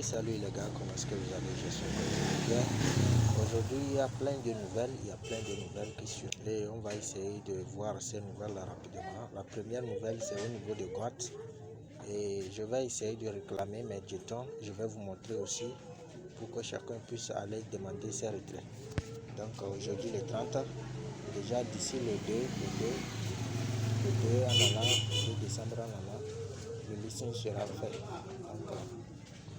Salut les gars, comment est-ce que vous allez? J'espère que vous allez bien. Aujourd'hui, il y a plein de nouvelles qui sont et on va essayer de voir ces nouvelles rapidement. La première nouvelle, c'est au niveau de Goat. Et je vais essayer de réclamer mes jetons. Je vais vous montrer aussi pour que chacun puisse aller demander ses retraits. Donc aujourd'hui, le 30, déjà d'ici le 2 en allant, le 2 décembre en allant, le listing sera fait. Donc,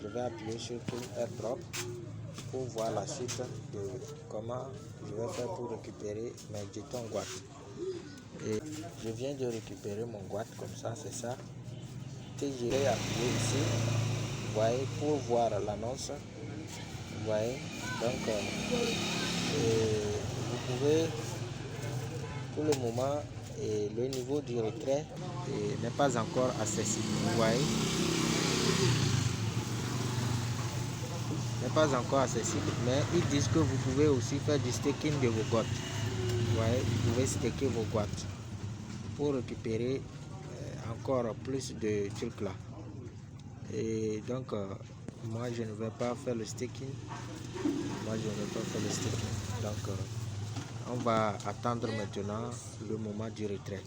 je vais appuyer sur tout AirDrop pour voir la suite de comment je vais faire pour récupérer mes jetons Goat. Et je viens de récupérer mon Goat comme ça, c'est ça. Et je vais appuyer ici, vous voyez, pour voir l'annonce. Vous voyez, donc vous pouvez, pour le moment, le niveau du retrait n'est pas encore accessible. Vous voyez, n'est pas encore accessible, mais ils disent que vous pouvez aussi faire du staking de vos Goat. Vous voyez, vous pouvez staker vos Goat pour récupérer encore plus de trucs là. Et donc moi je ne vais pas faire le staking. Donc on va attendre maintenant le moment du retrait.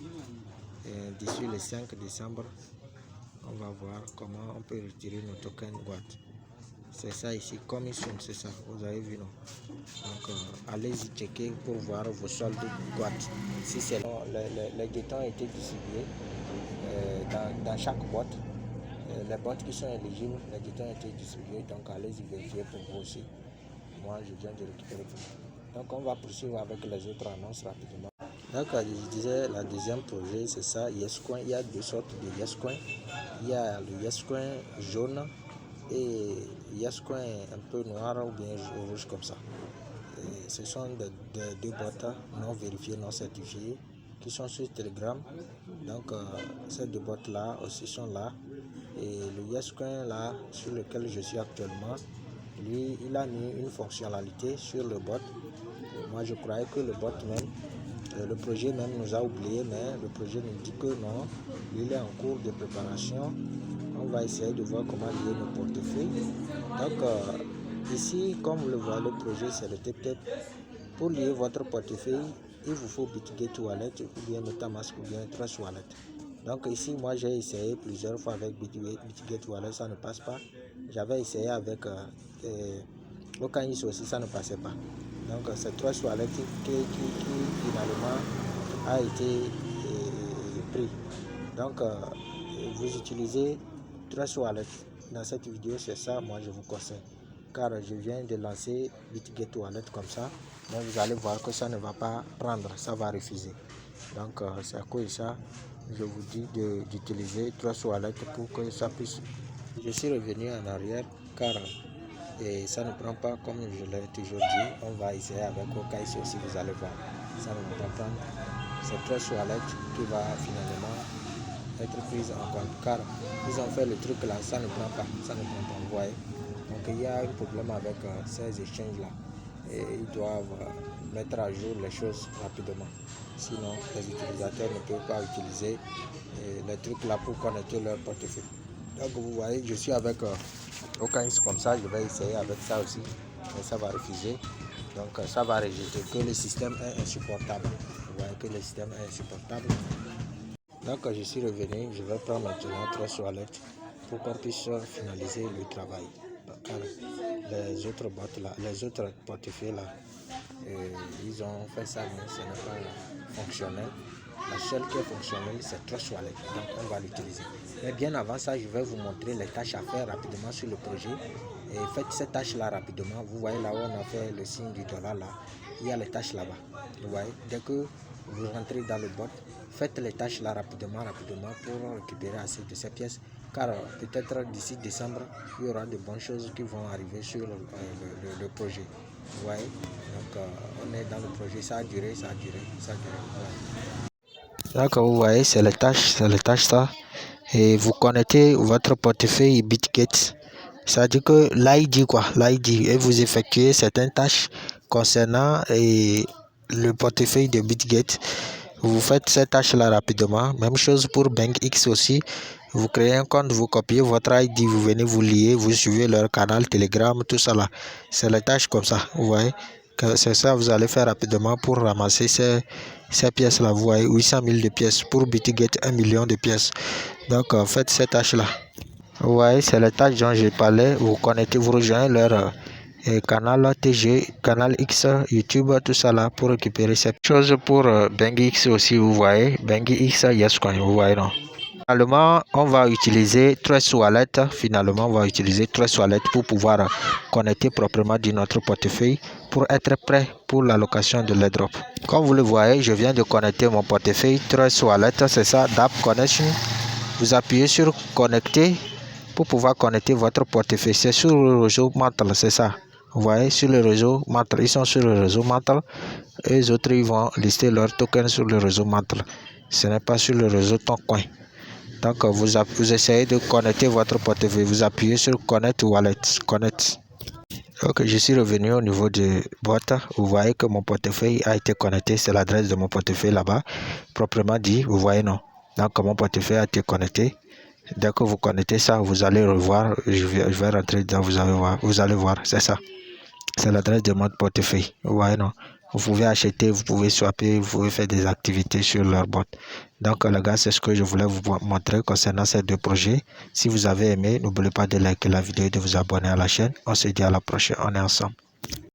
D'ici le 5 décembre, on va voir comment on peut retirer nos tokens Goat. C'est ça ici, commission, c'est ça, vous avez vu, non? Donc allez-y checker pour voir vos soldes Goat. Si c'est long, les jetons ont été distribués dans chaque boîte. Les boîtes qui sont éligibles, les jetons ont été distribués, donc allez-y vérifier pour vous aussi. Moi, je viens de récupérer pour vous. Donc on va poursuivre avec les autres annonces rapidement. Donc je disais, la deuxième projet, c'est ça, YesCoin. Il y a deux sortes de YesCoin. Il y a le YesCoin jaune et YesCoin un peu noir ou bien rouge comme ça. Et ce sont deux boîtes non vérifiées, non certifiées qui sont sur Telegram. Donc ces deux boîtes là aussi sont là. Et le YesCoin là sur lequel je suis actuellement, lui il a mis une fonctionnalité sur le bot. Moi je croyais que le bot même, le projet même nous a oublié, mais le projet nous dit que non, il est en cours de préparation. On va essayer de voir comment lier nos portefeuilles. Donc ici, comme vous le voyez, le projet c'est le TapTap. Pour lier votre portefeuille, il vous faut Bitget Wallet ou bien MetaMask ou bien Trust Wallet. Donc ici, moi j'ai essayé plusieurs fois avec Bitget Wallet, ça ne passe pas. J'avais essayé avec Okanis aussi, ça ne passait pas. Donc c'est Trust Wallet qui finalement a été pris. Donc vous utilisez Trust Wallet dans cette vidéo, c'est ça, moi je vous conseille. Car je viens de lancer Bitget Wallet comme ça, mais vous allez voir que ça ne va pas prendre, ça va refuser. Donc c'est à cause de ça, je vous dis d'utiliser Trust Wallet pour que ça puisse. Je suis revenu en arrière car ça ne prend pas comme je l'ai toujours dit. On va essayer avec Okai aussi, vous allez voir, ça ne va pas prendre. C'est Trust Wallet qui va finalement être prise en compte car ils ont fait le truc là, ça ne prend pas, vous voyez. Donc il y a un problème avec ces échanges là et ils doivent mettre à jour les choses rapidement, sinon les utilisateurs ne peuvent pas utiliser les trucs là pour connecter leur portefeuille. Donc vous voyez, je suis avec aucun comme ça, je vais essayer avec ça aussi, mais ça va refuser. Donc ça va rejeter que le système est insupportable. Vous voyez que le système est insupportable. Donc je suis revenu, je vais prendre maintenant Trust Wallet pour qu'on puisse finaliser le travail. Car les autres boîtes là, les autres portefeuilles là, ils ont fait ça, mais ce n'est pas fonctionnel. La seule qui est fonctionnelle, c'est Trust Wallet, donc on va l'utiliser. Mais bien avant ça, je vais vous montrer les tâches à faire rapidement sur le projet. Et faites ces tâches là rapidement. Vous voyez là où on a fait le signe du dollar là, il y a les tâches là-bas. Vous voyez, dès que vous rentrez dans le bot, faites les tâches là rapidement pour récupérer assez de ces pièces. Car peut-être d'ici décembre, il y aura de bonnes choses qui vont arriver sur le projet. Vous voyez, donc on est dans le projet, ça a duré. Donc vous voyez, c'est les tâches ça. Et vous connectez votre portefeuille Bitget. Ça dit que l'ID et vous effectuez certaines tâches concernant le portefeuille de Bitget. Vous faites ces tâches là rapidement. Même chose pour BankX aussi. Vous créez un compte, vous copiez votre ID, vous venez vous lier, vous suivez leur canal Telegram, tout ça là. C'est les tâches comme ça, vous voyez. C'est ça vous allez faire rapidement pour ramasser ces pièces là. Vous voyez, 800 000 de pièces pour Bitget, 1 million de pièces. Donc faites ces tâches là. Vous voyez, c'est les tâches dont je parlais. Vous connectez, vous rejoignez leur canal TG, canal X, YouTube, tout ça là pour récupérer ces choses. Pour BangX aussi, vous voyez, BangX, Yescoin, vous voyez non. Finalement, on va utiliser Trust Wallet. Finalement, on va utiliser Trust Wallet pour pouvoir connecter proprement de notre portefeuille pour être prêt pour l'allocation de l'airdrop. Comme vous le voyez, je viens de connecter mon portefeuille Trust Wallet. C'est ça, d'App Connection. Vous appuyez sur Connecter pour pouvoir connecter votre portefeuille. C'est sur le réseau Mantle, c'est ça. Vous voyez, sur le réseau Mantle, ils sont sur le réseau Mantle. Et les autres, ils vont lister leurs tokens sur le réseau Mantle. Ce n'est pas sur le réseau Toncoin. Donc, vous essayez de connecter votre portefeuille. Vous appuyez sur Connect Wallet. Connect. Ok, je suis revenu au niveau de boîte. Vous voyez que mon portefeuille a été connecté. C'est l'adresse de mon portefeuille là-bas. Proprement dit, vous voyez non. Donc, mon portefeuille a été connecté. Dès que vous connectez ça, vous allez revoir. Je vais rentrer dedans. Vous allez voir. C'est ça. C'est l'adresse de mon portefeuille. Vous voyez non. Vous pouvez acheter, vous pouvez swapper, vous pouvez faire des activités sur leur bot. Donc les gars, c'est ce que je voulais vous montrer concernant ces deux projets. Si vous avez aimé, n'oubliez pas de liker la vidéo et de vous abonner à la chaîne. On se dit à la prochaine, on est ensemble.